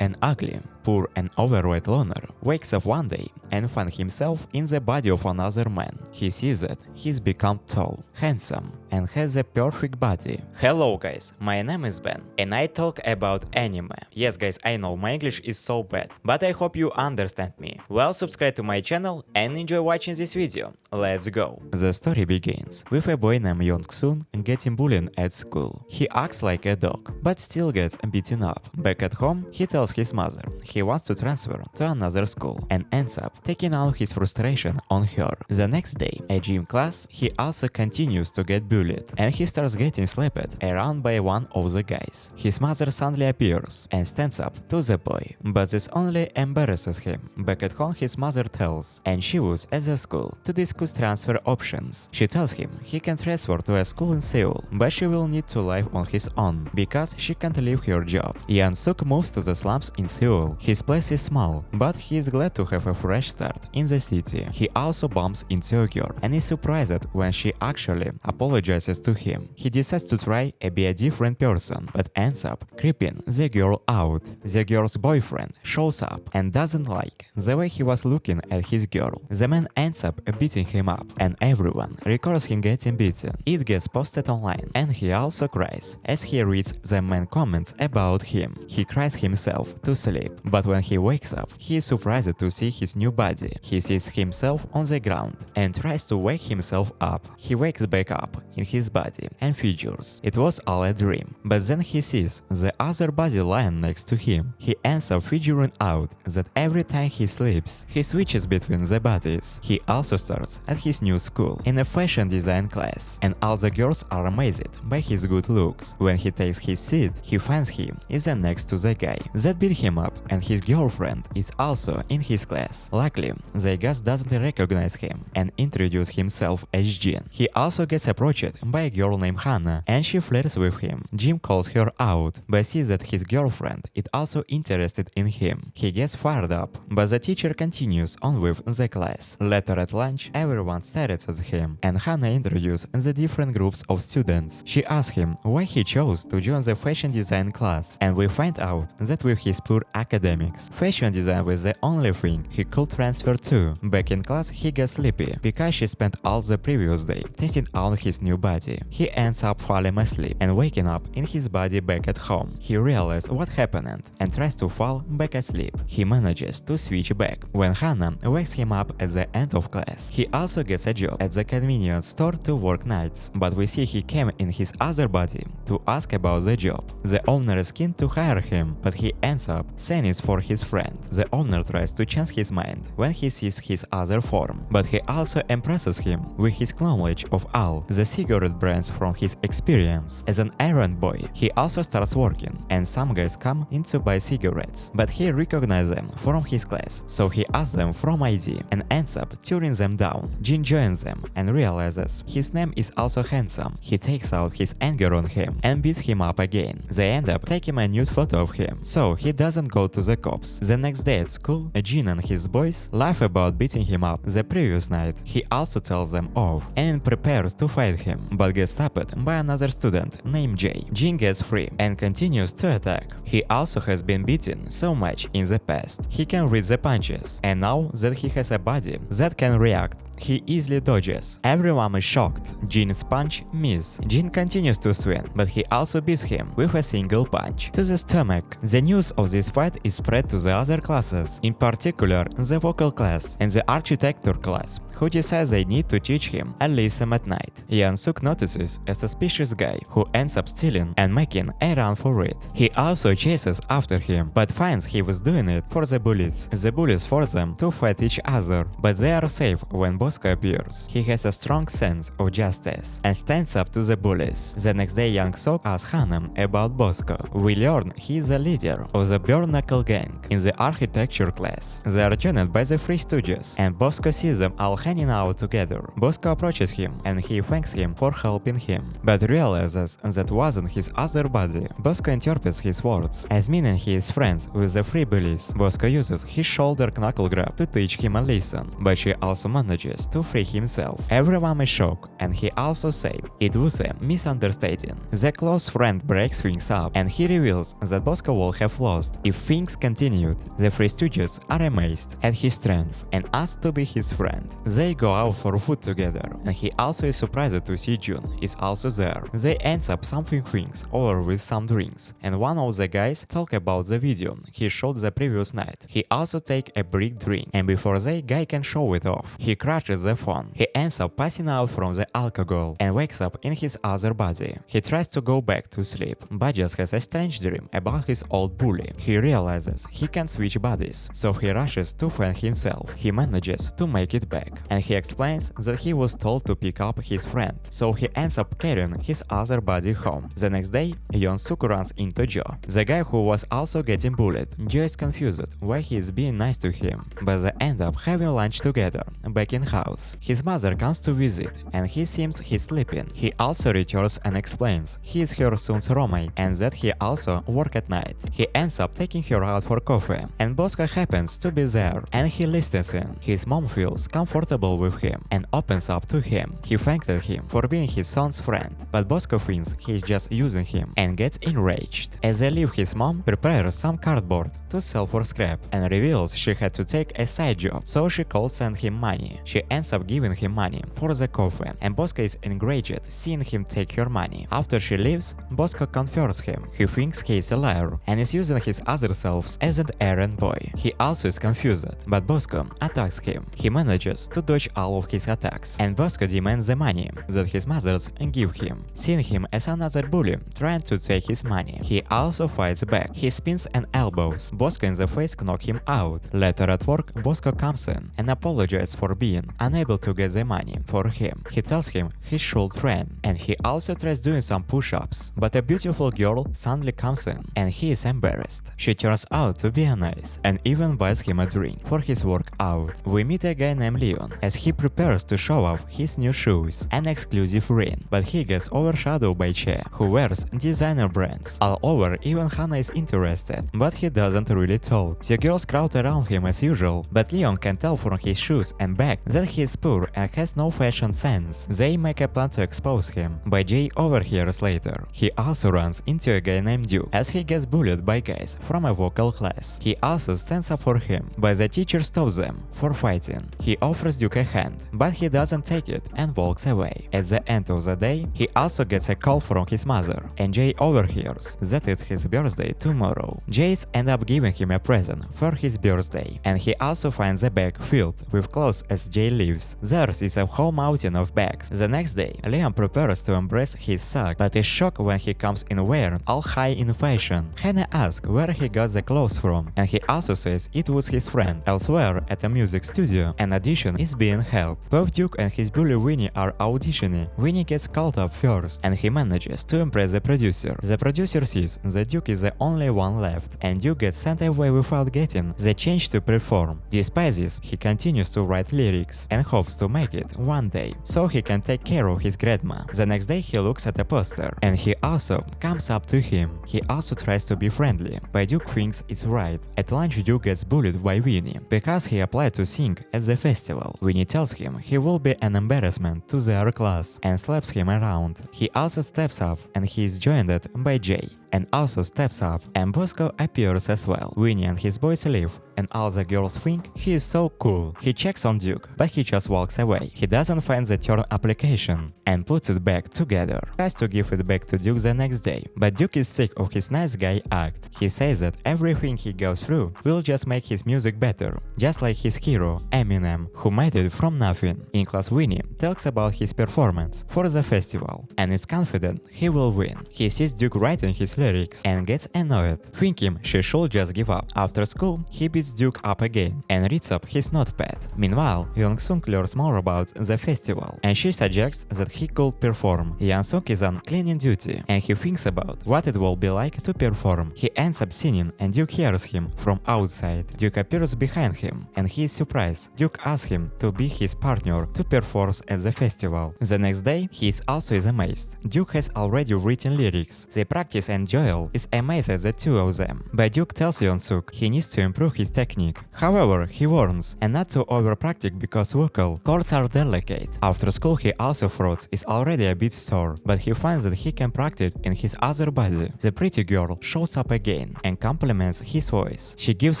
An ugly, poor and overweight loner wakes up one day and finds himself in the body of another man. He sees that he's become tall, handsome, and has a perfect body. Hello guys, my name is Ben and I talk about anime. Yes guys, I know my English is so bad, but I hope you understand me. Well, subscribe to my channel and enjoy watching this video. Let's go. The story begins with a boy named Hyung Suk getting bullied at school. He acts like a dog, but still gets beaten up. Back at home, he tells his mother he wants to transfer to another school and ends up taking out his frustration on her. The next day, at gym class, he also continues to get bullied and he starts getting slapped around by one of the guys. His mother suddenly appears and stands up to the boy, but this only embarrasses him. Back at home, his mother tells, and she was at the school to discuss transfer options. She tells him he can transfer to a school in Seoul, but she will need to live on his own because she can't leave her job. Hyung Suk moves to the slums in Seoul. His place is small, but he is glad to have a fresh start in the city. He also bumps into a girl and is surprised when she actually apologizes to him. He decides to try and be a different person, but ends up creeping the girl out. The girl's boyfriend shows up and doesn't like the way he was looking at his girl. The man ends up beating him up, and everyone records him getting beaten. It gets posted online, and he also cries as he reads the man comments about him. He cries himself to sleep, but when he wakes up, he is surprised to see his new body. He sees himself on the ground and tries to wake himself up. He wakes back up in his body and figures it was all a dream, but then he sees the other body lying next to him. He ends up figuring out that every time he sleeps, he switches between the bodies. He also starts at his new school in a fashion design class, and all the girls are amazed by his good looks. When he takes his seat, he finds he is next to the guy that beat him up, and his girlfriend is also in his class. Luckily, the guy doesn't recognize him and introduces himself as Jin. He also gets approached by a girl named Hannah, and she flirts with him. Jim calls her out, but sees that his girlfriend is also interested in him. He gets fired up, but the teacher continues on with the class. Later at lunch, everyone stares at him, and Hannah introduces the different groups of students. She asks him why he chose to join the fashion design class, and we find out that with his poor academics, fashion design was the only thing he could transfer to. Back in class, he gets sleepy because she spent all the previous day testing out his new body. He ends up falling asleep and waking up in his body back at home. He realizes what happened and tries to fall back asleep. He manages to switch back when Hannah wakes him up at the end of class. He also gets a job at the convenience store to work nights, but we see he came in his other body to ask about the job. The owner is keen to hire him, but he ends up saying it's for his friend. The owner tries to change his mind when he sees his other form, but he also impresses him with his knowledge of all the cigarette brands from his experience. As an errand boy, he also starts working, and some guys come in to buy cigarettes, but he recognizes them from his class, so he asks them from ID and ends up turning them down. Jin joins them and realizes his name is also handsome. He takes out his anger on him and beats him up again. They end up taking a nude photo of him, so he doesn't go to the cops. The next day at school, Jin and his boys laugh about beating him up the previous night. He also tells them off and prepares to fight him, but gets stopped by another student named Jay. Jin gets free and continues to attack. He also has been beaten so much in the past. He can read the punches, and now that he has a body that can react, he easily dodges. Everyone is shocked. Jin's punch misses. Jin continues to swing, but he also beats him with a single punch to the stomach. The news of this fight is spread to the other classes, in particular the vocal class and the architecture class, who decide they need to teach him a lesson at night. Hyung Suk notices a suspicious guy who ends up stealing and making a run for it. He also chases after him, but finds he was doing it for the bullies. The bullies force them to fight each other, but they are safe when Bosco appears. He has a strong sense of justice and stands up to the bullies. The next day, Hyung Suk asks Hannah about Bosco. We learn he is the leader of the Bare Knuckle gang in the architecture class. They are joined by the Three Stooges, and Bosco sees them all hanging out together. Bosco approaches him and he thanks him for helping him, but realizes that wasn't his other body. Bosco interprets his words as meaning he is friends with the three bullies. Bosco uses his shoulder knuckle grab to teach him a lesson, but she also manages to free himself. Everyone is shocked, and he also says it was a misunderstanding. The close friend breaks things up, and he reveals that Bosco will have lost if things continued. The three stooges are amazed at his strength and ask to be his friend. They go out for food together, and he also is surprised to see Jun is also there. They end up something things over with some drinks, and one of the guys talk about the video he shot the previous night. He also take a big drink, and before the guy can show it off, he crashes the phone. He ends up passing out from the alcohol and wakes up in his other body. He tries to go back to sleep, but just has a strange dream about his old bully. He realizes he can switch bodies, so he rushes to find himself. He manages to make it back, and he explains that he was told to pick up his friend, so he ends up carrying his other body home. The next day, Hyung Suk runs into Joe, the guy who was also getting bullied. Joe is confused why he is being nice to him, but they end up having lunch together back in house. His mother comes to visit, and he seems he's sleeping. He also returns and explains he is her son's roommate and that he also work at night. He ends up taking her out for coffee, and Bosco happens to be there, and he listens in. His mom feels comfortable with him and opens up to him. He thanked him for being his son's friend, but Bosco thinks he's just using him and gets enraged. As they leave, his mom prepares some cardboard to sell for scrap and reveals she had to take a side job, so she calls send him money. She ends up giving him money for the coffee, and Bosco is enraged seeing him take her money. After she leaves, Bosco confronts him. He thinks he is a liar and is using his other selves as an errand boy. He also is confused, but Bosco attacks him. He manages to dodge all of his attacks, and Bosco demands the money that his mothers give him. Seeing him as another bully trying to take his money, he also fights back. He spins and elbows Bosco in the face, knock him out. Later at work, Bosco comes in and apologizes for being unable to get the money for him. He tells him he should train, and he also tries doing some push-ups, but a beautiful girl suddenly comes in and he is embarrassed. She turns out to be nice and even buys him a drink for his workout. We meet a guy named Leon as he prepares to show off his new shoes and exclusive ring, but he gets overshadowed by Che, who wears designer brands. All over, even Hannah is interested, but he doesn't really talk. The girls crowd around him as usual, but Leon can tell from his shoes and bag that he is poor and has no fashion sense. They make a plan to expose him, but Jay overhears later. He also runs into a guy named Duke as he gets bullied by guys from a vocal class. He also stands up for him, but the teacher stops them for fighting. He offers Duke a hand, but he doesn't take it and walks away. At the end of the day, he also gets a call from his mother, and Jay overhears that it's his birthday tomorrow. Jace ends up giving him a present for his birthday, and he also finds a bag filled with clothes as Jay leaves. Theirs is a whole mountain of bags. The next day, Liam prepares to embrace his suck, but is shocked when he comes in wearing all high in fashion. Hannah asks where he got the clothes from, and he also says it was his friend. Elsewhere, at a music studio, an audition is being held. Both Duke and his bully Winnie are auditioning. Winnie gets called up first, and he manages to impress the producer. The producer sees that Duke is the only one left, and Duke gets sent away without getting the chance to perform. Despite this, he continues to write lyrics and hopes to make it one day, so he can take care of his grandma. The next day, he looks at a poster, and he also comes up to him. He also tries to be friendly, but Duke thinks it's right. At lunch, Duke gets bullied by Winnie because he applied to sing at the festival. Winnie tells him he will be an embarrassment to their class and slaps him around. He also steps up, and he is joined by Jay, and also steps up, and Bosco appears as well. Winnie and his boys leave, and all the girls think he is so cool. He checks on Duke, but he just walks away. He doesn't find the turn application and puts it back together. Tries to give it back to Duke the next day, but Duke is sick of his nice guy act. He says that everything he goes through will just make his music better, just like his hero, Eminem, who made it from nothing. In class, Winnie talks about his performance for the festival and is confident he will win. He sees Duke writing his lyrics and gets annoyed, thinking she should just give up. After school, he beats Duke up again and reads up his notepad. Meanwhile, Hyung Suk learns more about the festival, and she suggests that he could perform. Hyung Suk is on cleaning duty, and he thinks about what it will be like to perform. He ends up singing, and Duke hears him from outside. Duke appears behind him, and he is surprised. Duke asks him to be his partner to perform at the festival. The next day, he is also amazed. Duke has already written lyrics. They practice and Joel is amazed at the two of them, but Duke tells Hyung Suk he needs to improve his technique. However, he warns, and not to over-practice because vocal cords are delicate. After school he also thought is already a bit sore, but he finds that he can practice in his other body. The pretty girl shows up again and compliments his voice. She gives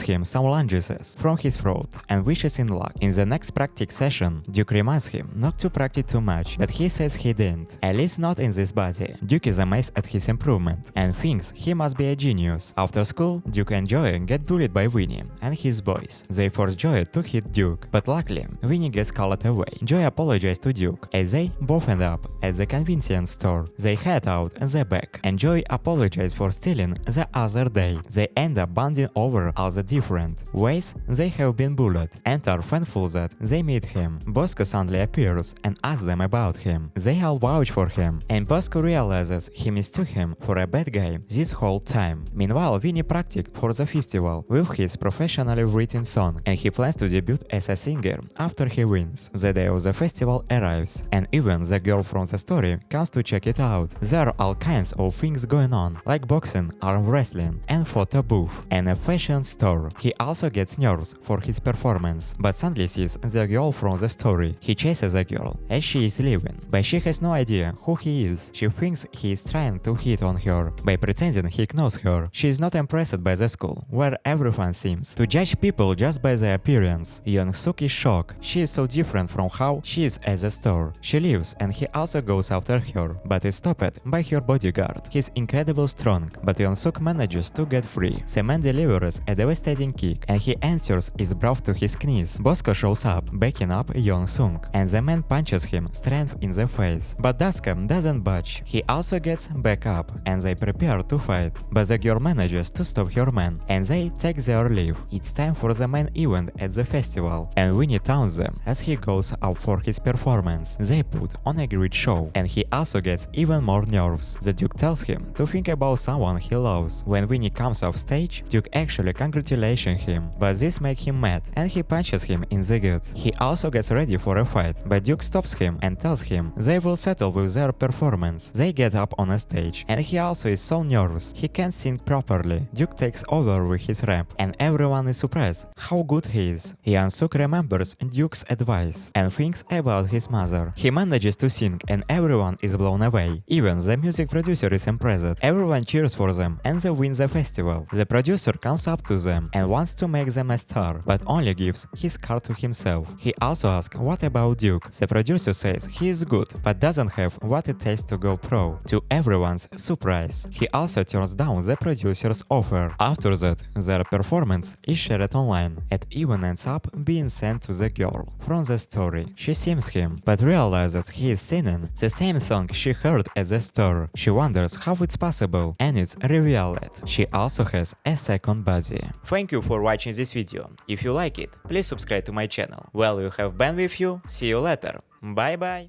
him some lunges from his throat and wishes him luck. In the next practice session, Duke reminds him not to practice too much, but he says he didn't, at least not in this body. Duke is amazed at his improvement and thinks he must be a genius. After school, Duke and Joy get bullied by Winnie and his boys. They force Joy to hit Duke, but luckily, Winnie gets called away. Joy apologizes to Duke, as they both end up at the convenience store. They head out the back, and Joy apologizes for stealing the other day. They end up bonding over all the different ways they have been bullied, and are thankful that they meet him. Bosco suddenly appears and asks them about him. They all vouch for him, and Bosco realizes he mistook him for a bad guy this whole time. Meanwhile, Winnie practiced for the festival with his professionally written song, and he plans to debut as a singer after he wins. The day of the festival arrives, and even the girl from the story comes to check it out. There are all kinds of things going on, like boxing, arm wrestling, and photo booth, and a fashion store. He also gets nervous for his performance, but suddenly sees the girl from the story. He chases the girl as she is leaving, but she has no idea who he is. She thinks he is trying to hit on her by pretending he knows her. She is not impressed by the school, where everyone seems to judge people just by their appearance. Hyung Suk is shocked. She is so different from how she is at the store. She leaves and he also goes after her, but is stopped by her bodyguard. He's incredibly strong, but Hyung Suk manages to get free. The man delivers a devastating kick and he answers is brought to his knees. Bosco shows up, backing up Hyung Suk, and the man punches him straight in the face. But Daskam doesn't budge. He also gets back up and they prepare to fight. But the girl manages to stop her man and they take their leave. It's time for the main event at the festival, and Winnie taunts them as he goes up for his performance. They put on a great show and he also gets even more nervous. The Duke tells him to think about someone he loves. When Winnie comes off stage, Duke actually congratulates him, but this makes him mad and he punches him in the gut. He also gets ready for a fight, but Duke stops him and tells him they will settle with their performance. They get up on a stage and he also is so nervous he can't sing properly. Duke takes over with his rap and everyone is surprised how good he is. Hyung Suk remembers Duke's advice and thinks about his mother. He manages to sing and everyone is blown away. Even the music producer is impressed. Everyone cheers for them and they win the festival. The producer comes up to them and wants to make them a star, but only gives his card to himself. He also asks what about Duke. The producer says he is good, but doesn't have what it takes to go pro. To everyone's surprise, he also turns down the producer's offer. After that, their performance is shared online. It even ends up being sent to the girl from the story. She sees him, but realizes he is singing the same song she heard at the store. She wonders how it's possible, and it's revealed she also has a second body. Thank you for watching this video. If you like it, please subscribe to my channel. Well, you have been with you. See you later. Bye bye.